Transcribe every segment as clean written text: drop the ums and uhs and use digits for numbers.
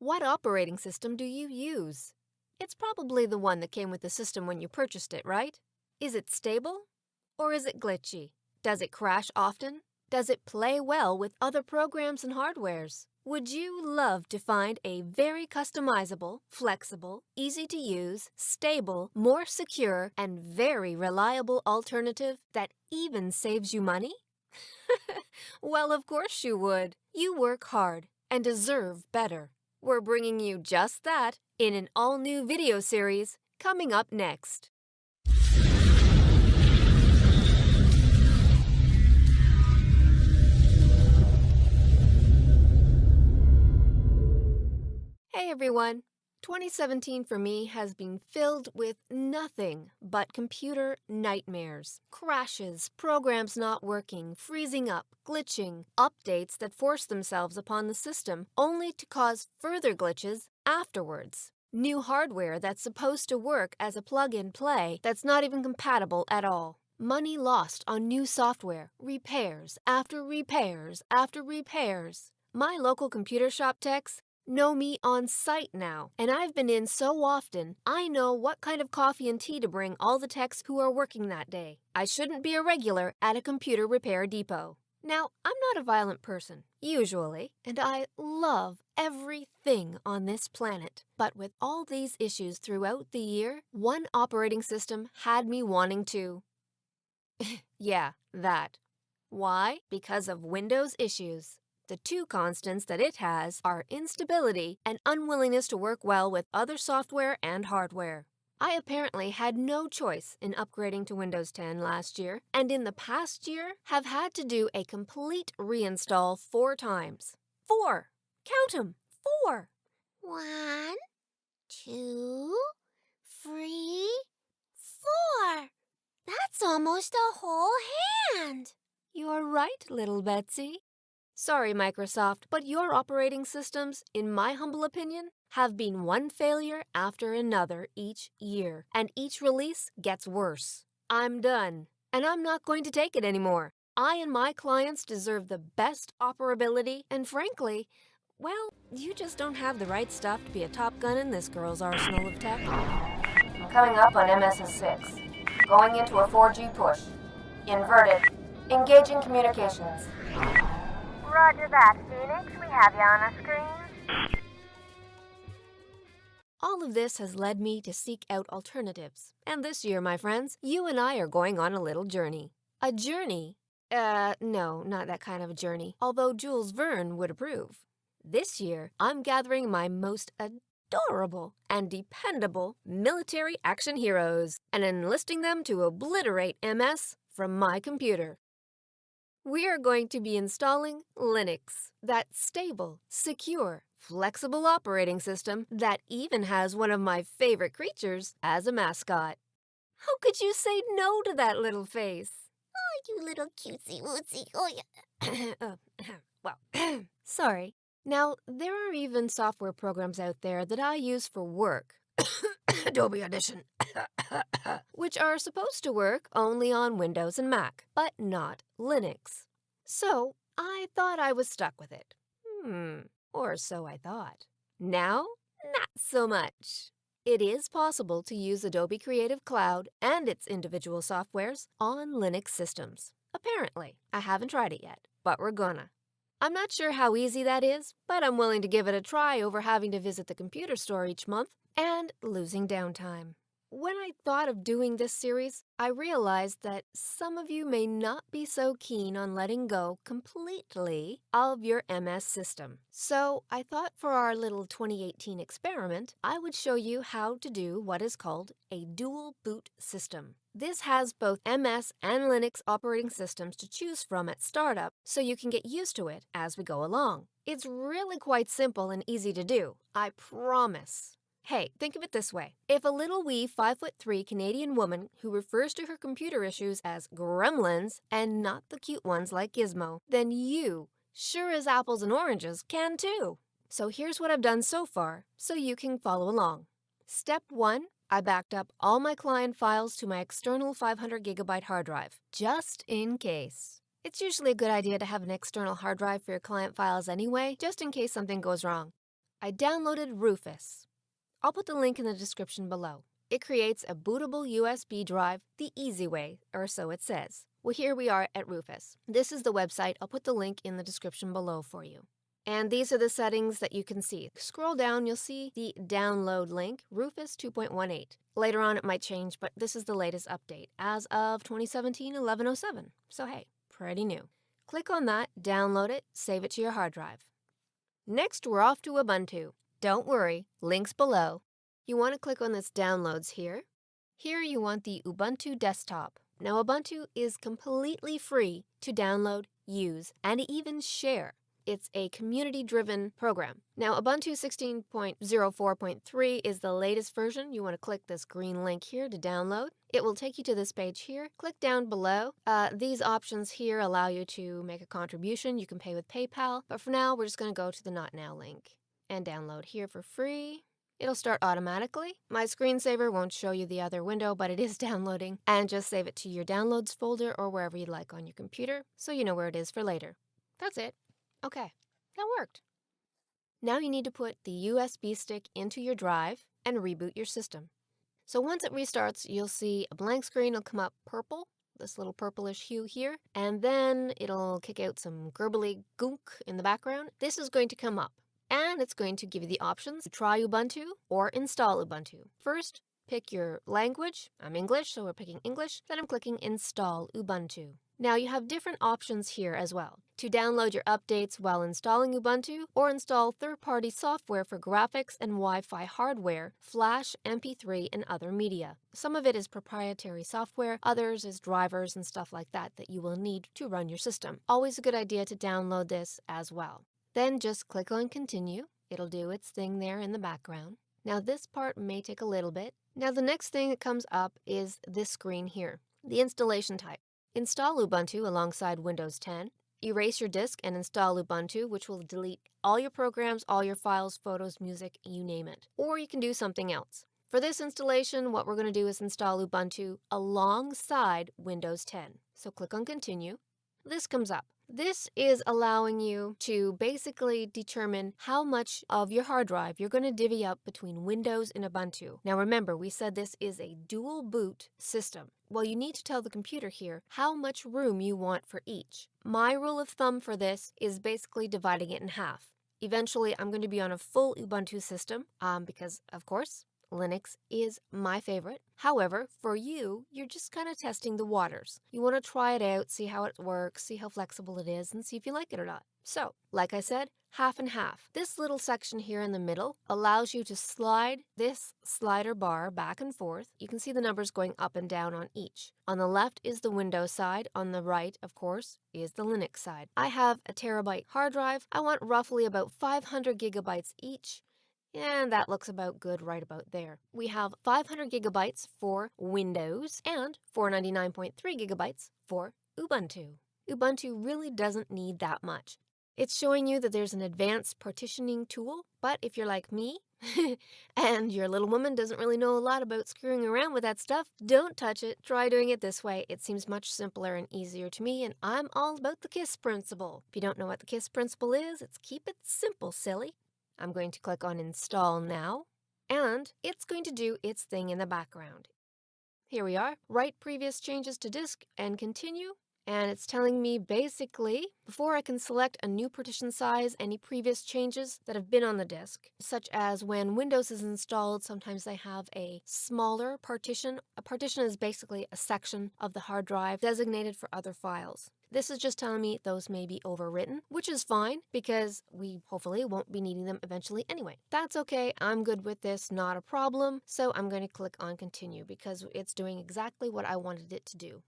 What operating system do you use? It's probably the one that came with the system when you purchased it, right? Is it stable? Or is it glitchy? Does it crash often? Does it play well with other programs and hardwares? Would you love to find a very customizable, flexible, easy to use, stable, more secure, and very reliable alternative that even saves you money? Well, of course you would. You work hard and deserve better. We're bringing you just that in an all-new video series coming up next. Hey everyone! 2017 for me has been filled with nothing but computer nightmares. Crashes, programs not working, freezing up, glitching, updates that force themselves upon the system only to cause further glitches afterwards. New hardware that's supposed to work as a plug-and-play that's not even compatible at all. Money lost on new software, repairs after repairs after repairs. My local computer shop techs know me on site now, and I've been in so often, I know what kind of coffee and tea to bring all the techs who are working that day. I shouldn't be a regular at a computer repair depot. Now, I'm not a violent person, usually, and I love everything on this planet. But with all these issues throughout the year, one operating system had me wanting to. Yeah, that. Why? Because of Windows issues. The two constants that it has are instability and unwillingness to work well with other software and hardware. I apparently had no choice in upgrading to Windows 10 last year, and in the past year have had to do a complete reinstall 4 times. 4! Count 'em! 4! 1, 2, 3, 4. That's almost a whole hand. You're right, little Betsy. Sorry, Microsoft, but your operating systems, in my humble opinion, have been one failure after another each year, and each release gets worse. I'm done, and I'm not going to take it anymore. I and my clients deserve the best operability, and frankly, well, you just don't have the right stuff to be a top gun in this girl's arsenal of tech. Coming up on MS6. Going into a 4G push. Inverted. Engaging communications. Roger that, Phoenix. We have you on a screen. All of this has led me to seek out alternatives. And this year, my friends, you and I are going on a little journey. A journey? No, not that kind of a journey, although Jules Verne would approve. This year, I'm gathering my most adorable and dependable military action heroes and enlisting them to obliterate MS from my computer. We are going to be installing Linux, that stable, secure, flexible operating system that even has one of my favorite creatures as a mascot. How could you say no to that little face? Oh, you little cutesy wootsy. Oh, yeah. Well, sorry. Now, there are even software programs out there that I use for work. Adobe Audition. Which are supposed to work only on Windows and Mac, but not Linux. So, I thought I was stuck with it. Or so I thought. Now, not so much. It is possible to use Adobe Creative Cloud and its individual softwares on Linux systems. Apparently, I haven't tried it yet, but we're gonna. I'm not sure how easy that is, but I'm willing to give it a try over having to visit the computer store each month and losing downtime. When I thought of doing this series, I realized that some of you may not be so keen on letting go completely of your MS system. So I thought for our little 2018 experiment, I would show you how to do what is called a dual boot system. This has both MS and Linux operating systems to choose from at startup, so you can get used to it as we go along. It's really quite simple and easy to do, I promise. Hey, think of it this way. If a little wee 5'3" Canadian woman who refers to her computer issues as gremlins and not the cute ones like Gizmo, then you, sure as apples and oranges, can too. So here's what I've done so far, so you can follow along. Step 1, I backed up all my client files to my external 500GB hard drive, just in case. It's usually a good idea to have an external hard drive for your client files anyway, just in case something goes wrong. I downloaded Rufus. I'll put the link in the description below. It creates a bootable USB drive the easy way, or so it says. Well, here we are at Rufus. This is the website. I'll put the link in the description below for you. And these are the settings that you can see. Scroll down, you'll see the download link, Rufus 2.18. Later on it might change, but this is the latest update as of 2017-11/07. So hey, pretty new. Click on that, download it, save it to your hard drive. Next, we're off to Ubuntu. Don't worry, links below. You want to click on this downloads here. Here you want the Ubuntu desktop. Now Ubuntu is completely free to download, use, and even share. It's a community-driven program. Now Ubuntu 16.04.3 is the latest version. You want to click this green link here to download. It will take you to this page here. Click down below. These options here allow you to make a contribution. You can pay with PayPal, but for now we're just going to go to the Not Now link and download here for free. It'll start automatically. My screensaver won't show you the other window, but it is downloading. And just save it to your downloads folder or wherever you'd like on your computer so you know where it is for later. That's it. Okay, that worked. Now you need to put the USB stick into your drive and reboot your system. So once it restarts, you'll see a blank screen will come up purple, this little purplish hue here, and then it'll kick out some gurgly gook in the background. This is going to come up, and it's going to give you the options to try Ubuntu or install Ubuntu. First, pick your language. I'm English, so we're picking English. Then I'm clicking Install Ubuntu. Now you have different options here as well. To download your updates while installing Ubuntu or install third-party software for graphics and Wi-Fi hardware, Flash, MP3, and other media. Some of it is proprietary software, others is drivers and stuff like that you will need to run your system. Always a good idea to download this as well. Then just click on Continue. It'll do its thing there in the background. Now this part may take a little bit. Now the next thing that comes up is this screen here, the installation type. Install Ubuntu alongside Windows 10. Erase your disk and install Ubuntu, which will delete all your programs, all your files, photos, music, you name it. Or you can do something else. For this installation, what we're going to do is install Ubuntu alongside Windows 10. So click on Continue. This comes up. This is allowing you to basically determine how much of your hard drive you're going to divvy up between Windows and Ubuntu. Now remember, we said this is a dual boot system. Well, you need to tell the computer here how much room you want for each. My rule of thumb for this is basically dividing it in half. Eventually, I'm going to be on a full Ubuntu system because, of course, Linux is my favorite. However, for you, you're just kind of testing the waters. You want to try it out, see how it works, see how flexible it is, and see if you like it or not. So, like I said, half and half. This little section here in the middle allows you to slide this slider bar back and forth. You can see the numbers going up and down on each. On the left is the Windows side. On the right, of course, is the Linux side. I have a terabyte hard drive. I want roughly about 500 gigabytes each. And that looks about good right about there. We have 500 gigabytes for Windows and 499.3 gigabytes for Ubuntu. Ubuntu really doesn't need that much. It's showing you that there's an advanced partitioning tool, but if you're like me, and your little woman doesn't really know a lot about screwing around with that stuff, don't touch it. Try doing it this way. It seems much simpler and easier to me, and I'm all about the KISS principle. If you don't know what the KISS principle is, it's keep it simple, silly. I'm going to click on Install Now, and it's going to do its thing in the background. Here we are. Write previous changes to disk and continue. And it's telling me basically, before I can select a new partition size, any previous changes that have been on the disk, such as when Windows is installed, sometimes they have a smaller partition. A partition is basically a section of the hard drive designated for other files. This is just telling me those may be overwritten, which is fine because we hopefully won't be needing them eventually anyway. That's okay. I'm good with this, not a problem. So I'm going to click on Continue because it's doing exactly what I wanted it to do.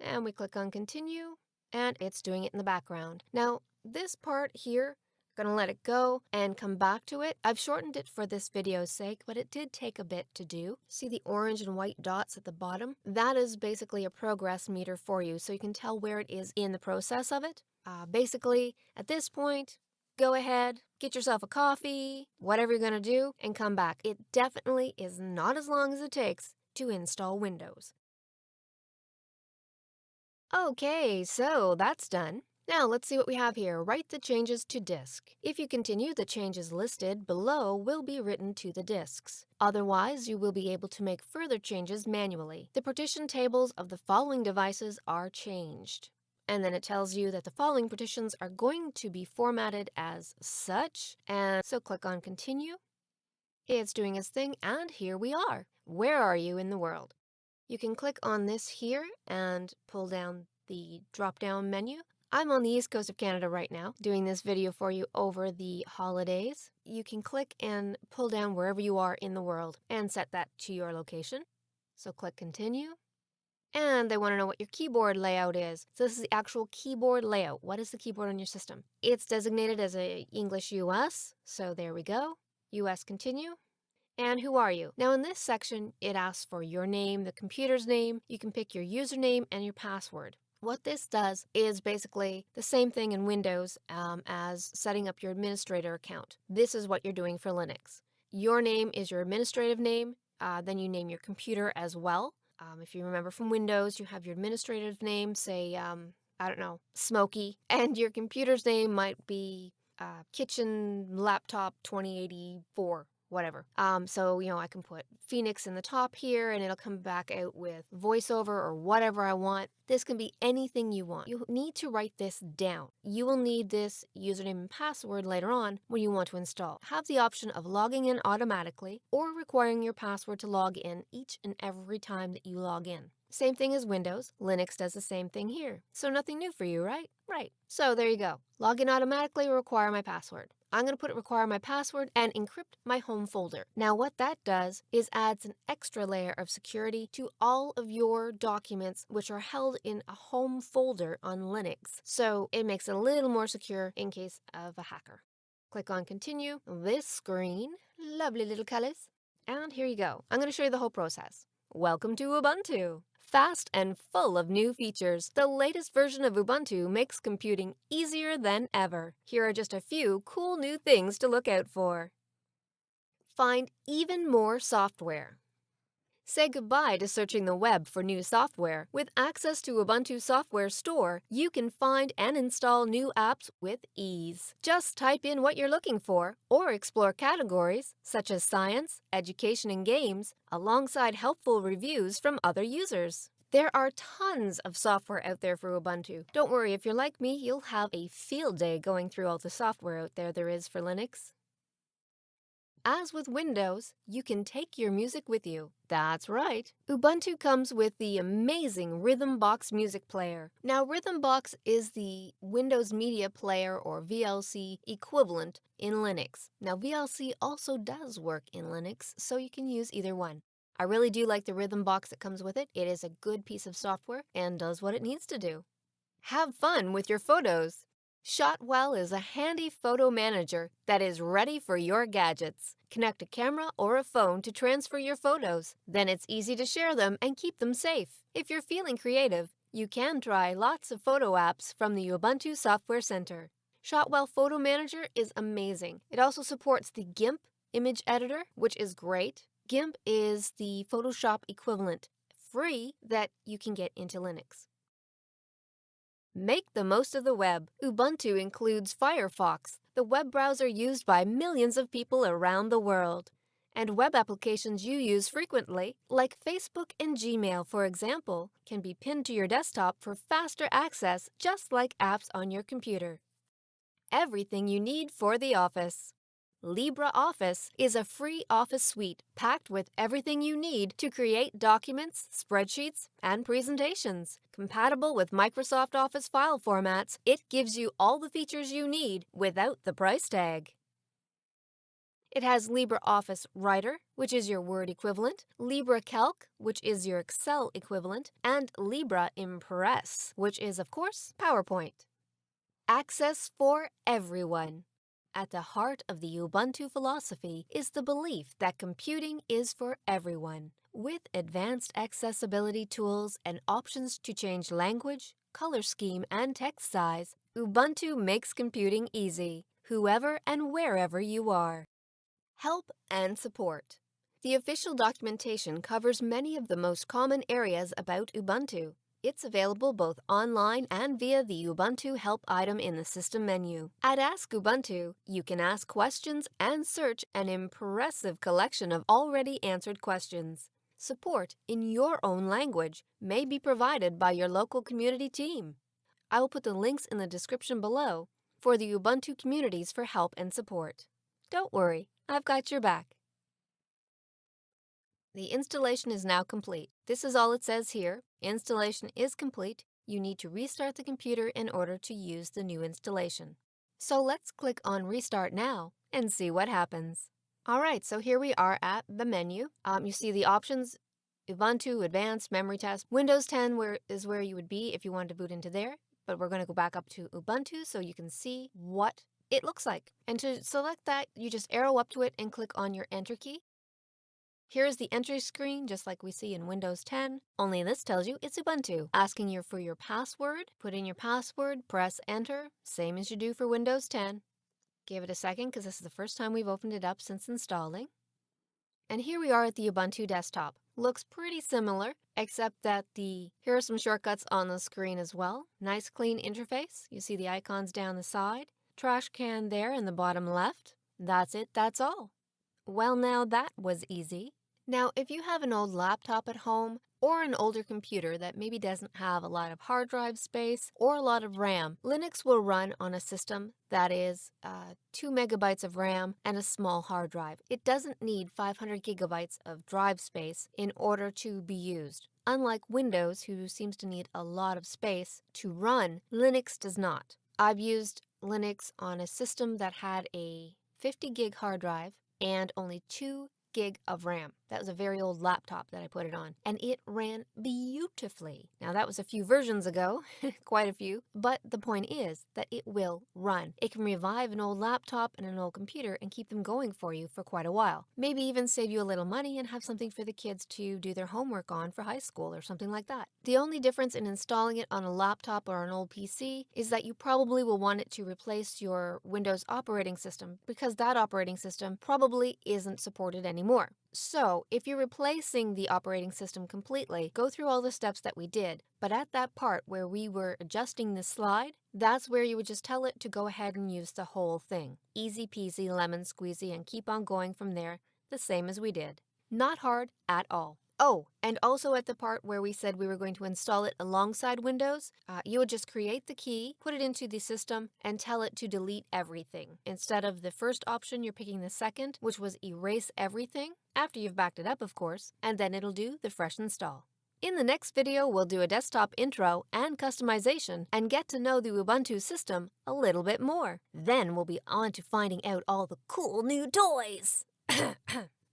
And we click on Continue, and it's doing it in the background. Now, this part here, I'm going to let it go and come back to it. I've shortened it for this video's sake, but it did take a bit to do. See the orange and white dots at the bottom? That is basically a progress meter for you, so you can tell where it is in the process of it. Basically, at this point, go ahead, get yourself a coffee, whatever you're going to do, and come back. It definitely is not as long as it takes to install Windows. Okay, so that's done. Now let's see what we have here. Write the changes to disk. If you continue, the changes listed below will be written to the disks. Otherwise, you will be able to make further changes manually. The partition tables of the following devices are changed. And then it tells you that the following partitions are going to be formatted as such. And so click on continue. It's doing its thing, and here we are. Where are you in the world? You can click on this here and pull down the drop-down menu. I'm on the East Coast of Canada right now, doing this video for you over the holidays. You can click and pull down wherever you are in the world and set that to your location. So click continue. And they want to know what your keyboard layout is. So this is the actual keyboard layout. What is the keyboard on your system? It's designated as a English US, so there we go. US continue. And who are you? Now in this section, it asks for your name, the computer's name. You can pick your username and your password. What this does is basically the same thing in Windows as setting up your administrator account. This is what you're doing for Linux. Your name is your administrative name. Then you name your computer as well. If you remember from Windows, you have your administrative name, say, I don't know, Smokey. And your computer's name might be Kitchen Laptop 2084. Whatever. So, I can put Phoenix in the top here and it'll come back out with voiceover or whatever I want. This can be anything you want. You need to write this down. You will need this username and password later on when you want to install. Have the option of logging in automatically or requiring your password to log in each and every time that you log in. Same thing as Windows. Linux does the same thing here. So nothing new for you, right? Right. So there you go. Log in automatically or require my password. I'm going to put require my password and encrypt my home folder. Now what that does is adds an extra layer of security to all of your documents which are held in a home folder on Linux. So it makes it a little more secure in case of a hacker. Click on continue. This screen, lovely little colors. And here you go. I'm going to show you the whole process. Welcome to Ubuntu. Fast and full of new features, the latest version of Ubuntu makes computing easier than ever. Here are just a few cool new things to look out for. Find even more software. Say goodbye to searching the web for new software. With access to Ubuntu Software Store, you can find and install new apps with ease. Just type in what you're looking for or explore categories such as science, education, and games alongside helpful reviews from other users. There are tons of software out there for Ubuntu. Don't worry, if you're like me, you'll have a field day going through all the software out there is for Linux. As with Windows, you can take your music with you. That's right. Ubuntu comes with the amazing Rhythmbox music player. Now, Rhythmbox is the Windows Media Player or VLC equivalent in Linux. Now, VLC also does work in Linux, so you can use either one. I really do like the Rhythmbox that comes with it. It is a good piece of software and does what it needs to do. Have fun with your photos. Shotwell is a handy photo manager that is ready for your gadgets. Connect a camera or a phone to transfer your photos. Then it's easy to share them and keep them safe. If you're feeling creative, you can try lots of photo apps from the Ubuntu Software Center. Shotwell Photo Manager is amazing. It also supports the GIMP image editor, which is great. GIMP is the Photoshop equivalent, free, that you can get into Linux. Make the most of the web. Ubuntu includes Firefox, the web browser used by millions of people around the world. And web applications you use frequently, like Facebook and Gmail, for example, can be pinned to your desktop for faster access, just like apps on your computer. Everything you need for the office. LibreOffice is a free office suite packed with everything you need to create documents, spreadsheets, and presentations. Compatible with Microsoft Office file formats, it gives you all the features you need without the price tag. It has LibreOffice Writer, which is your Word equivalent, LibreCalc, which is your Excel equivalent, and LibreImpress, which is, of course, PowerPoint. Access for everyone. At the heart of the Ubuntu philosophy is the belief that computing is for everyone. With advanced accessibility tools and options to change language, color scheme, and text size, Ubuntu makes computing easy, whoever and wherever you are. Help and support. The official documentation covers many of the most common areas about Ubuntu. It's available both online and via the Ubuntu help item in the system menu. At Ask Ubuntu, you can ask questions and search an impressive collection of already answered questions. Support in your own language may be provided by your local community team. I will put the links in the description below for the Ubuntu communities for help and support. Don't worry, I've got your back. The installation is now complete. This is all it says here. Installation is complete. You need to restart the computer in order to use the new installation. So let's click on Restart Now and see what happens. Alright, so here we are at the menu. You see the options, Ubuntu, Advanced, Memory Test. Windows 10 is where you would be if you wanted to boot into there. But we're going to go back up to Ubuntu so you can see what it looks like. And to select that, you just arrow up to it and click on your Enter key. Here's the entry screen, just like we see in Windows 10, only this tells you it's Ubuntu. Asking you for your password, put in your password, press Enter, same as you do for Windows 10. Give it a second because this is the first time we've opened it up since installing. And here we are at the Ubuntu desktop. Looks pretty similar, except that here are some shortcuts on the screen as well. Nice clean interface. You see the icons down the side. Trash can there in the bottom left. That's it, that's all. Well, now that was easy. Now, if you have an old laptop at home or an older computer that maybe doesn't have a lot of hard drive space or a lot of RAM, Linux will run on a system that is 2 megabytes of RAM and a small hard drive. It doesn't need 500 gigabytes of drive space in order to be used. Unlike Windows, who seems to need a lot of space to run, Linux does not. I've used Linux on a system that had a 50 gig hard drive and only 2 gig of RAM. That was a very old laptop that I put it on, and it ran beautifully. Now that was a few versions ago, quite a few, but the point is that it will run. It can revive an old laptop and an old computer and keep them going for you for quite a while. Maybe even save you a little money and have something for the kids to do their homework on for high school or something like that. The only difference in installing it on a laptop or an old PC is that you probably will want it to replace your Windows operating system because that operating system probably isn't supported anymore. So, if you're replacing the operating system completely, go through all the steps that we did, but at that part where we were adjusting the slide, that's where you would just tell it to go ahead and use the whole thing. Easy peasy lemon squeezy and keep on going from there, the same as we did. Not hard at all. Oh, and also at the part where we said we were going to install it alongside Windows, you would just create the key, put it into the system, and tell it to delete everything. Instead of the first option, you're picking the second, which was erase everything, after you've backed it up, of course, and then it'll do the fresh install. In the next video, we'll do a desktop intro and customization and get to know the Ubuntu system a little bit more. Then we'll be on to finding out all the cool new toys.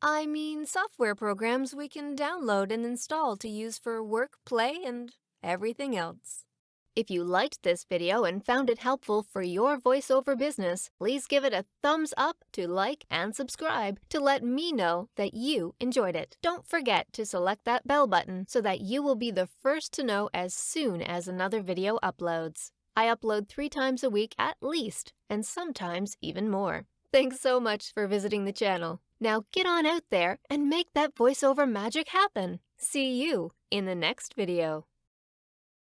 I mean, software programs we can download and install to use for work, play, and everything else. If you liked this video and found it helpful for your voiceover business, please give it a thumbs up to like and subscribe to let me know that you enjoyed it. Don't forget to select that bell button so that you will be the first to know as soon as another video uploads. I upload 3 times a week at least, and sometimes even more. Thanks so much for visiting the channel. Now get on out there and make that voiceover magic happen. See you in the next video.